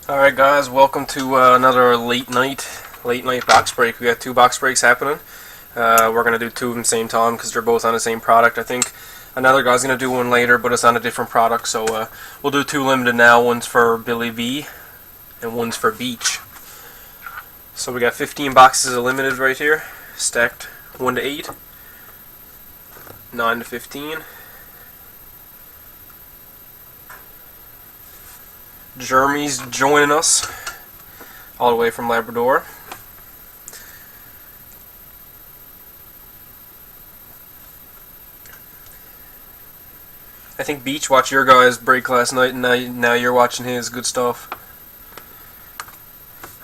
Alright guys, welcome to another late night box break. We got two box breaks happening. We're going to do two of them same time because they're both on the same product. I think another guy's going to do one later, but it's on a different product. So we'll do two limited now. One's for Billy V and one's for Beach. So we got 15 boxes of limited right here, stacked 1 to 8, 9 to 15. Jeremy's joining us all the way from Labrador. I think Beach watched your guys break last night, and now you're watching his. Good stuff.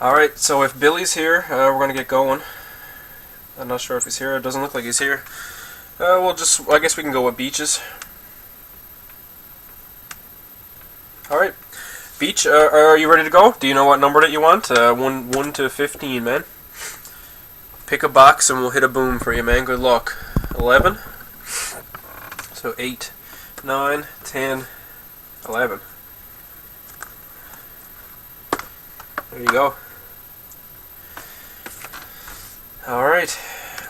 Alright, so if Billy's here, we're going to get going. I'm not sure if he's here. It doesn't look like he's here. I guess we can go with Beach's. Alright. Beach, are you ready to go? Do you know what number that you want? 1 to 15, man. Pick a box and we'll hit a boom for you, man. Good luck. 11. So 8, 9, 10, 11. There you go. Alright.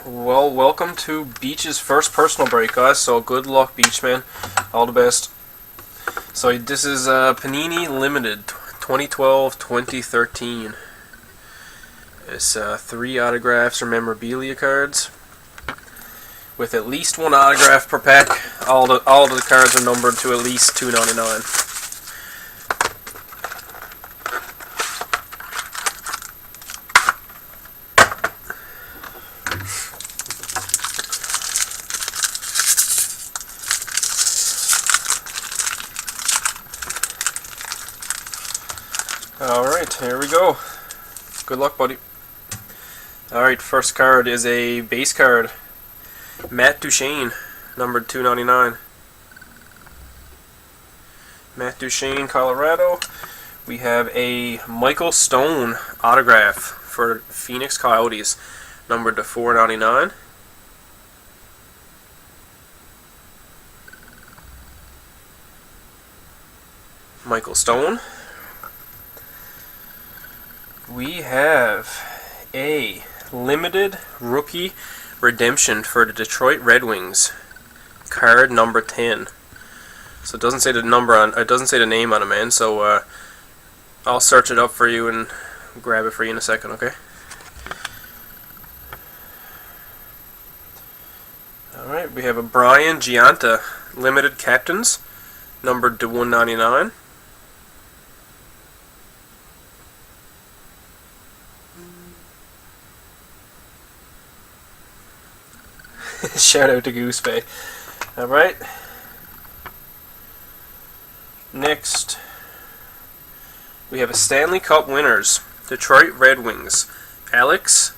Well, welcome to Beach's first personal break, guys. So good luck, Beach, man. All the best. So this is Panini Limited 2012-2013. It's 3 autographs or memorabilia cards with at least 1 autograph per pack. All the cards are numbered to at least $2.99. Alright, here we go. Good luck, buddy. Alright, first card is a base card. Matt Duchene, numbered $2.99. Matt Duchene, Colorado. We have a Michael Stone autograph for Phoenix Coyotes, numbered to $4.99. Michael Stone. We have a limited rookie redemption for the Detroit Red Wings, card number 10. So it doesn't say the number on, it doesn't say the name on it, man. So I'll search it up for you and grab it for you in a second, okay? All right, we have a Brian Gianta limited captains, numbered to $1.99. Shout out to Goose Bay. Alright. Next, we have a Stanley Cup winners. Detroit Red Wings. Alex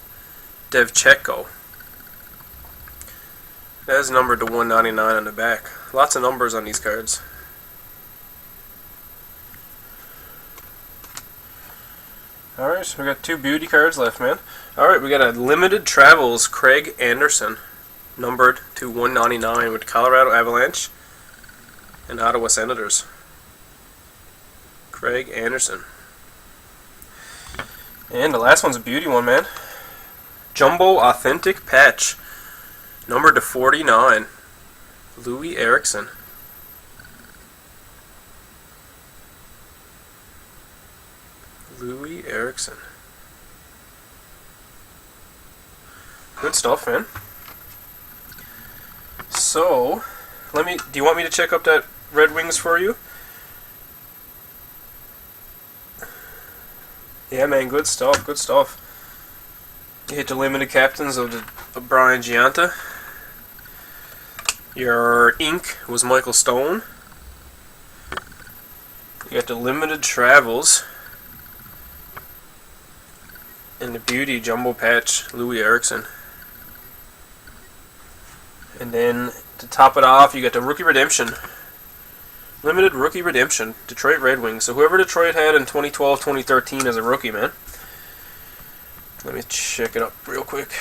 Devchenko. That is numbered to $1.99 on the back. Lots of numbers on these cards. Alright, so we got 2 beauty cards left, man. Alright, we got a limited travels Craig Anderson, numbered to $1.99 with Colorado Avalanche and Ottawa Senators. Craig Anderson. And the last one's a beauty one, man. Jumbo Authentic Patch, numbered to 49. Louis Eriksson. Louis Eriksson. Good stuff, man. So, do you want me to check up that Red Wings for you? Yeah, man, good stuff, good stuff. You hit the limited captains of Brian Gianta. Your ink was Michael Stone. You got the limited travels. And the beauty jumbo patch, Louis Eriksson. And then, to top it off, you got the rookie redemption. Limited rookie redemption. Detroit Red Wings. So whoever Detroit had in 2012-2013 as a rookie, man. Let me check it up real quick.